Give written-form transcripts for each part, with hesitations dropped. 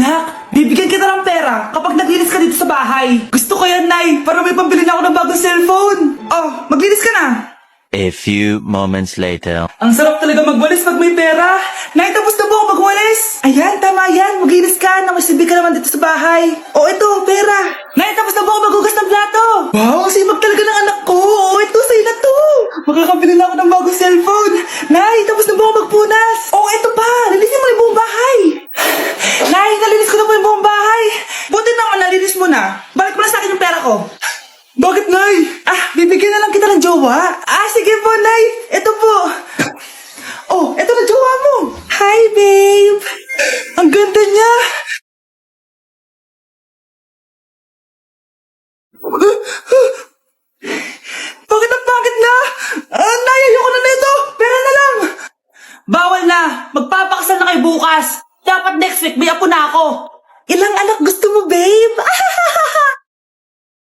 Anak, bibigyan kita ng pera kapag naglinis ka dito sa bahay. Gusto ko yan, Nay, para may pambili na ako ng bagong cellphone. Oh, maglinis ka na. A few moments later. Ang sarap talaga magwalis pag may pera. Nay, tapos na po ako magwalis. Ayan, tama yan. Maglinis ka na may silbi ka naman dito sa bahay. Oh, ito, pera. Nay, tapos na po ako maghugas ng plato. Wow, sipag talaga ng anak ko. Oh, ito, sa'yo na to. Makakabili na ako ng bagong cellphone. Nay, tapos na po ako magpunas. Oh, ito pa. Linisin mo yung buong bahay. Nay, nalinis ko na po yung buong bahay. Buti naman nalinis mo na. Balik mo na sa akin yung pera ko. Bakit, Nay? Bibigyan na lang kita ng jowa. Sige po, Nay. Ito po. Oh, ito na jowa mo. Hi, babe. Ang ganda niya. Bakit ang pangit na? Nay, ayoko na nito. Pera na lang. Bawal na. Magpapakasal na kayo bukas. Dapat next week may apo na ako. Ilang anak gusto mo, babe?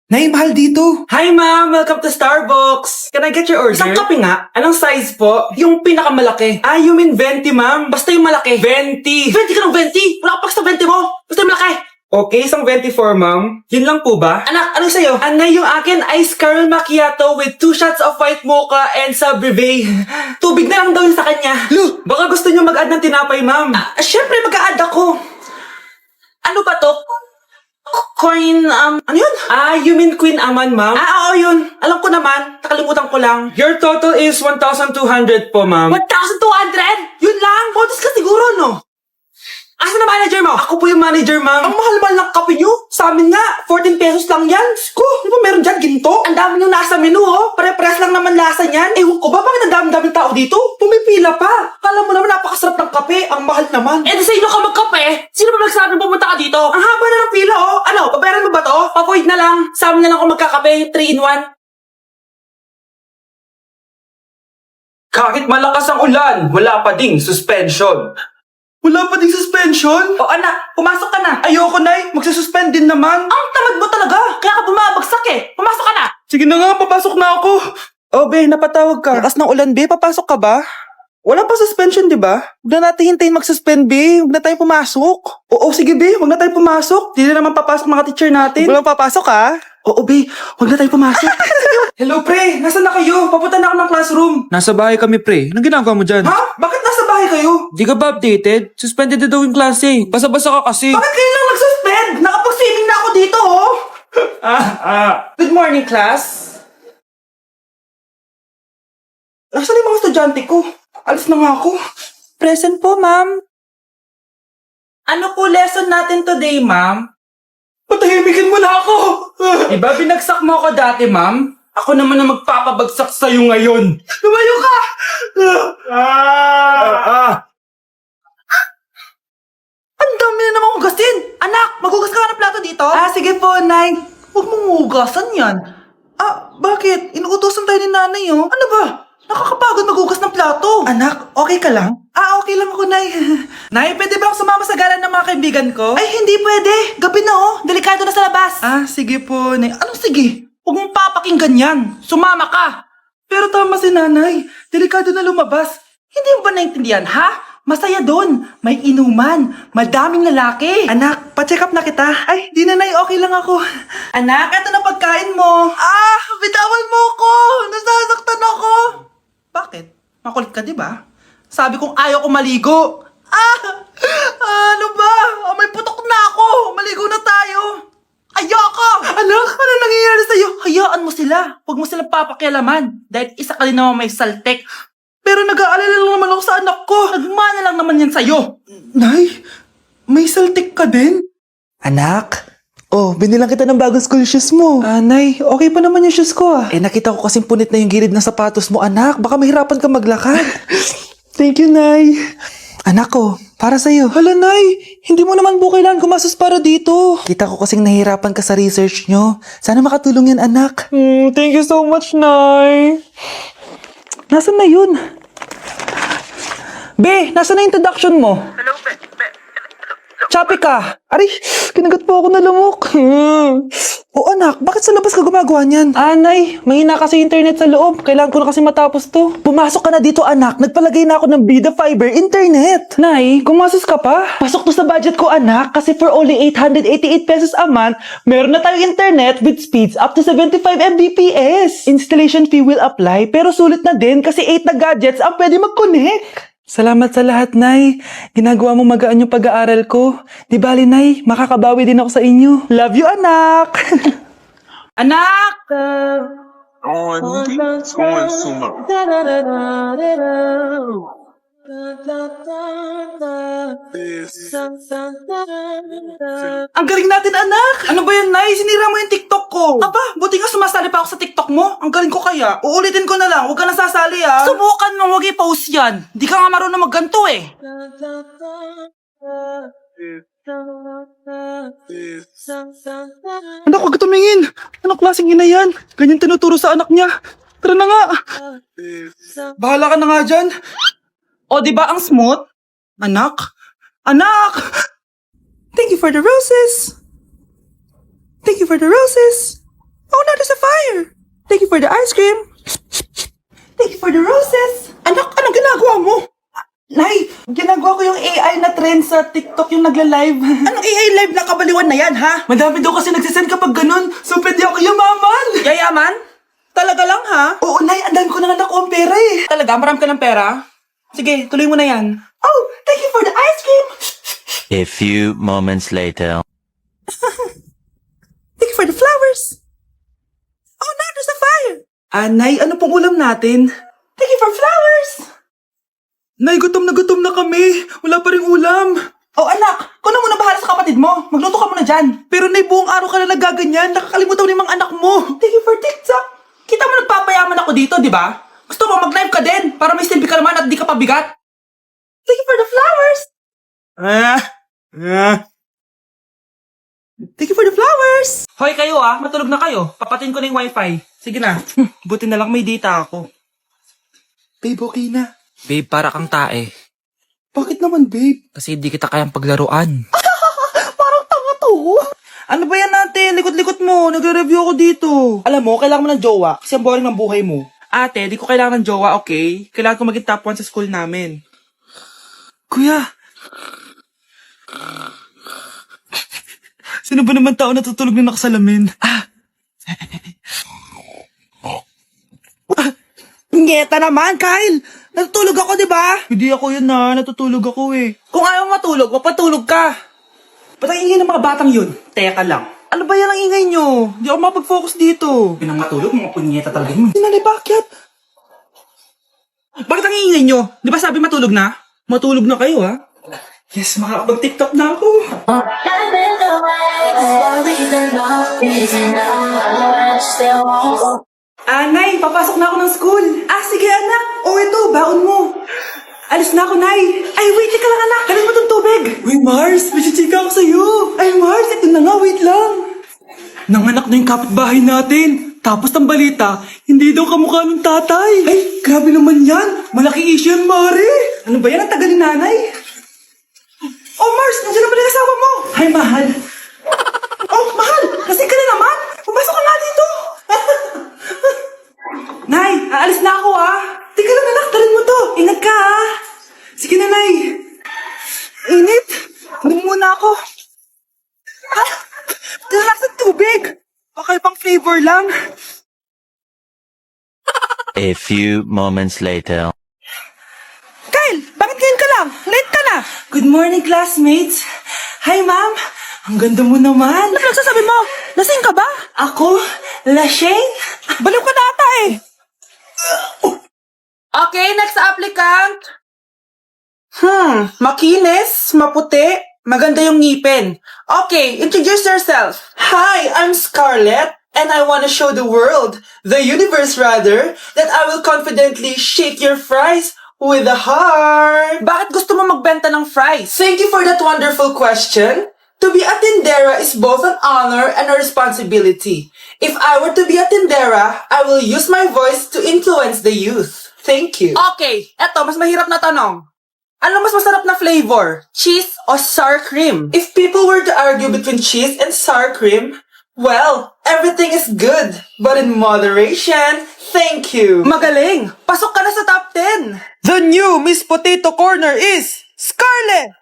Nay, mahal dito. Hi, ma'am. Welcome to Starbucks. Can I get your order? Isang kape nga. Anong size po? Yung pinakamalaki. You mean 20, ma'am? Basta yung malaki. 20. 20 ka ng 20? Wala ka pa sa 20 mo. Basta yung malaki. Okay, isang 24, ma'am. Yun lang po ba? Anak, ano sa'yo? Anay, yung akin, ice caramel macchiato with 2 shots of white mocha and sabrive. Tubig na lang daw yun sa kanya. Baka gusto nyo mag-add ng tinapay, ma'am. Siyempre, mag-a-add ako. Ano ba to? Queen, ano yun? You mean Queen Aman, ma'am? Oo, yun. Alam ko naman. Nakalimutan ko lang. Your total is 1,200 po, ma'am. 1,200? Yun lang? Bonus ka siguro, no? Asan na manager mo? Ako po yung manager, ma'am. Ang mahal-mahal ng kape nyo. Sa amin nga, 14 pesos lang yan. Ko, di ba meron dyan ginto? Ang dami nyung nasa menu, oh. Pare-press lang naman lasa niyan. Ewan ko ba, bakit ang dami-daming tao dito? Pumipila pa. Kala mo naman napakasarap ng kape. Ang mahal naman. Di sa inyo ka magkape? Sino ba nagsabi pumunta ka dito? Ang haba na ng pila, oh. Ano, pabayaran mo ba to? Pa-void na lang. Sa amin na lang ako magkakape. 3-in-1. Kahit malakas ang ulan, wala pa ding suspension. Wala pa ding suspension? O anak, pumasok ka na. Ayoko, Nay. Magsususpend din naman. Ang tamad mo talaga. Kaya ka bumabagsak eh. Pumasok ka na. Sige na nga, papasok na ako. Oh, be, napatawag ka. Lakas ng ulan, be. Papasok ka ba? Wala pa suspension, di ba? Huwag na natin hintayin mag-suspend, be. Huwag na tayo pumasok. Oo, sige, be. Huwag na tayo pumasok. Di na naman papasok mga teacher natin. Walang papasok, ha? Oo, be. Huwag na tayo pumasok. Hello, pre. Nasaan na kayo? Papunta na ako ng classroom. Nasa bahay kami, pre. Anong ginagawa mo dyan? Ha? Bakit nasa bahay kayo? Di ka ba updated? Suspended na daw yung klase. Basa-basa ka kasi. Bakit kayo lang nag-suspend? Nakapag-swimming na ako dito, oh. Good morning, class. Nasaan yung mga estudyante ko? Alis na nga ako. Present po, ma'am. Ano po lesson natin today, ma'am? Patahimikin mo na ako! Diba binagsak mo ako dati, ma'am? Ako naman ang magpapabagsak sa'yo ngayon. Lumayo ka! Ang dami na naman hugasin! Anak, maghugas ka nga ng plato dito? Sige po, Nay. Huwag mong hugasan yan. Bakit? Inuutosan tayo ni nanay, oh. Ano ba? Nakakapagod maghugas ng plato. Anak, okay ka lang? Okay lang ako, Nay. Nay, pwede ba akong sumama sa gala ng mga kaibigan ko? Ay, hindi pwede. Gabi na, oh. Delikado na sa labas. Sige po, Nay. Anong sige? Huwag mong papakinggan yan. Sumama ka. Pero tama si nanay. Delikado na lumabas. Hindi mo ba naintindihan, ha? Masaya doon. May inuman. Madaming lalaki. Anak, pa-check up na kita. Ay, di nanay, okay lang ako. Anak, eto na pagkain mo. Bitawan mo ako. Nasasaktan ako. Bakit? Makulit ka, di ba? Sabi kong ayaw ko maligo. Ano ba? May putok na ako. Maligo na tayo. Ayoko! Anak, ano nangyayari sa'yo? Hayaan mo sila. Huwag mo silang papakialaman. Dahil isa ka din naman may saltek. Pero nag-aalala lang naman ako sa anak ko. Nagmana lang naman yan sa'yo. Nay, may saltik ka din? Anak, binilang kita ng bagong school shoes mo. Nay, okay pa naman yung shoes ko nakita ko kasing punit na yung gilid ng sapatos mo, anak. Baka mahirapan ka maglakad. Thank you, Nay. Anak ko, para sa'yo. Hala, Nay, hindi mo naman po kailangan gumastos para dito. Kita ko kasing nahihirapan ka sa research nyo. Sana makatulong yan, anak. Thank you so much, Nay. Nasaan na yun? Be, nasaan na introduction mo? Hello, Be. Choppy ka. Aray, kinagat po ako na lumok. O anak, bakit sa labas ka gumagawa niyan? Nay, mahina kasi internet sa loob. Kailangan ko na kasi matapos to. Pumasok ka na dito anak, nagpalagay na ako ng Bida Fiber Internet. Nay, gumasos ka pa? Pasok to sa budget ko anak, kasi for only 888 pesos a month, meron na tayong internet with speeds up to 75 Mbps. Installation fee will apply, pero sulit na din kasi 8 na gadgets ang pwede mag-connect. Salamat sa lahat, Nay. Ginagawa mo magaan yung pag-aaral ko. Di bali, Nay, makakabawi din ako sa inyo. Love you, anak! Anak! Ang galing natin, anak! Ano ba yan, Nay? Sinira mo yung TikTok ko. Aba, buti nga sumasali pa ako sa TikTok mo. Ang galing ko kaya. Uulitin ko na lang. Huwag ka nasasali, ah. Subukan mo, huwag i-post yan. Di ka nga marunong magganto, eh. Anak, huwag tumingin. Anong klaseng ina yan? Ganyan tinuturo sa anak niya. Tara na nga. Bahala ka na nga dyan. O, di ba ang smooth? Anak? Anak! Thank you for the roses. Thank you for the roses. Oh, no, there's a fire. Thank you for the ice cream. Thank you for the roses. Anak, anong ginagawa mo? Nay, ginagawa ko yung AI na trend sa TikTok yung nagla-live. Anong AI live na kabaliwan na yan, ha? Madami daw kasi nagsisend kapag ganun, so pwede ako yumaman. Yayaman? Talaga lang, ha? Oo, Nay, ang dami ko na nga nakuha ang pera eh. Talaga? Marami ka ng pera? Sige, tuloy mo na yan. Oh, thank you for the ice cream. A few moments later. Thank you for the flowers. Oh, now there's a fire. Nay, ano pong ulam natin? Thank you for flowers. Nay, gutom na kami. Wala pa rin ulam. Oh, anak, kung na muna bahala sa kapatid mo. Magluto ka muna dyan. Pero Nay, buong araw ka na nagaganyan. Nakakalimutan mo yung mga anak mo. Thank you for TikTok. Kita mo nagpapayaman ako dito, di ba? Gusto mo mag-live ka din para may silbi ka naman at di ka pabigat. Thank you for the flowers. Thank you for the flowers. Hoy kayo matulog na kayo. Papatin ko na yung wifi. Sige na. Buti na lang may data ako. Babe, okay na. Babe, para kang tae. Bakit naman, babe? Kasi hindi kita kayang paglaruan. Parang tanga to. Ano ba yan natin? Likot-likot mo. Nagre-review ako dito. Alam mo, kailangan mo ng jowa kasi ang boring ng buhay mo. Ate, di ko kailangan ng jowa, okay? Kailangan ko maging top 1 sa school namin. Kuya! Sino ba naman tao natutulog na nakasalamin? Ngeta naman, Kyle! Natutulog ako, di ba? Hindi ako yun natutulog ako eh. Kung ayaw matulog, mapatulog ka. Ba't ang ingay ng mga batang yun? Teka lang. Ano ba yan ang ingay nyo? Hindi ako mapag-focus dito. Pinang matulog, mga punyeta talaga yun. Sinali, bakit? Bakit ang ingay nyo? Di ba sabi matulog na? Matulog na kayo, ha? Yes, makakapag-TikTok na ako. Nay, papasok na ako ng school. Sige anak. Ito, baon mo. Alis na ako, Nay. Ay, wait, ka lang anak. Kalit mo tong tubig. Uy, Mars, may chichika ako sa'yo. Ay, Mars, ito na nga, wait lang. Nanganak na yung kapitbahay natin. Tapos ang balita, hindi daw kamukha ng tatay. Ay, grabe naman yan. Malaki issue yan, Mari. Ano ba yan? Ang tagal ni nanay. Oh, Mars, nandiyan na pala yung asawa mo. Hi, mahal. Oh, mahal, kasi ka na naman. Pumasok ka nga dito. Nay, aalis na ako, Teka lang, anak, talin mo to. Ingat ka, Sige na, Nay. Init. Hindi muna ako. Dala sa tubig. Baka ibang flavor lang. A few moments later. Kyle, bakit ngayon ka lang? Late ka na. Good morning, classmates. Hi, ma'am. Ang ganda mo naman. Ano nagsasabi mo? Lasing ka ba? Ako? Lasing? Baliw ka na ata eh. Okay, next applicant. Makinis, maputi, maganda yung ngipin. Okay, introduce yourself. Hi, I'm Scarlett, and I want to show the world, the universe rather, that I will confidently shake your fries with a heart. Bakit gusto mo magbenta ng fries? Thank you for that wonderful question. To be a tindera is both an honor and a responsibility. If I were to be a tindera, I will use my voice to influence the youth. Thank you. Okay, eto, mas mahirap na tanong. Ano mas masarap na flavor? Cheese o sour cream? If people were to argue between cheese and sour cream, Well, everything is good, but in moderation. Thank you. Magaling! Pasok ka na sa top 10! The new Miss Potato Corner is Scarlett!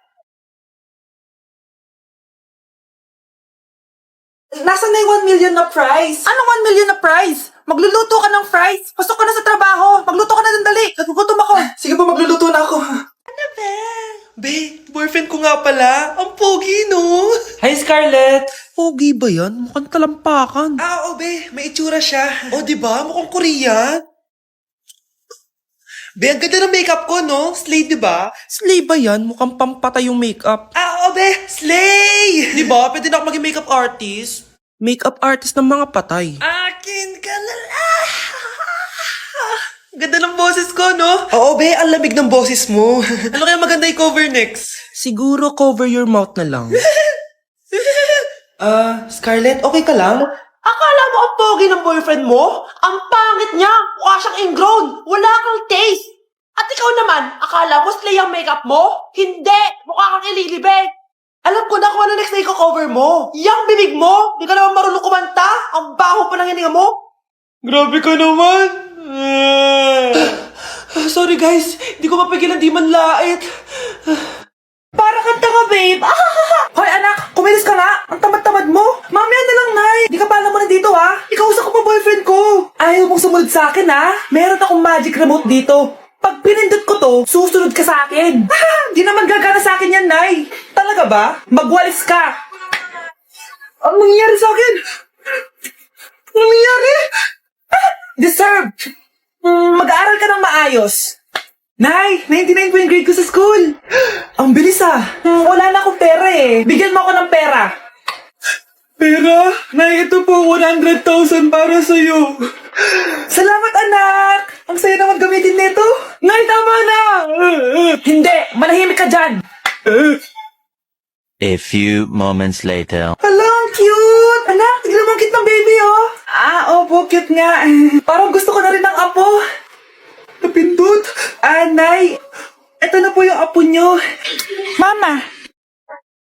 Nasaan na yung 1 million na prize? Anong 1 million na prize? Magluluto ka ng fries. Pasok ka na sa trabaho. Magluto ka na ng dali. Nagugutom ako. Sige po, magluluto na ako. Ano ba? Be, boyfriend ko nga pala. Ang pogi, no? Hi, Scarlett! Pogi ba yan? Mukhang talampakan. Oo, be. May itsura siya. O, diba? Mukhang Korean. Be, ang ganda ng makeup ko, no? Slay, diba? Slay ba yan? Mukhang pampatay yung makeup. Oo, be. Slay! Diba? Pwede na ako maging makeup artist. Makeup artist ng mga patay. Akin ka na lang. Ganda ng boses ko, no? Oo, be. Ang lamig ng boses mo. Ano kaya maganda i-cover next? Siguro cover your mouth na lang. Scarlett, okay ka lang? Akala mo ang pogi ng boyfriend mo? Ang pangit niya! Mukha siyang ingrown! Wala kang taste! At ikaw naman, akala mo slay ang makeup mo? Hindi! Mukha kang ililibig! Alam ko na kung ano next na i-cover mo. Yang bibig mo! Di ka naman marunong kumanta! Ang baho pa ng hininga mo! Grabe ka naman. Sorry guys, hindi ko mapigilan di man lait. Para kang tanga, babe! Hoy anak, kumilos ka nga. Ang tamad-tamad mo. Mamaya na lang, Nay. Di ka pala mo nandito, ha? Ikausap ko pa boyfriend ko. Ayaw mong sumunod sa akin, ha? Meron akong magic remote dito. Pag pinindot ko to, susunod ka sa akin. Di naman gagana sa akin yan, Nay. Talaga ba? Magwalis ka. Ang nangyayari sa akin? Ang nangyayari? Deserve. Mag-aaral ka ng maayos. Nay, 99 po yung grade ko sa school. Ang bilis wala na akong pera eh. Bigyan mo ako ng pera. Pera? Nay, ito po 100,000 para sa'yo. Salamat anak. Ang saya naman gamitin nito. Nay, tama na. Hindi, manahimik ka dyan. A few moments later. Hala, ang cute. Anak, tignan mo ang cute ng baby oh. Opo, cute nga. Parang gusto ko na rin ng apo. Napindot. Nay, eto na po yung apo nyo. Mama,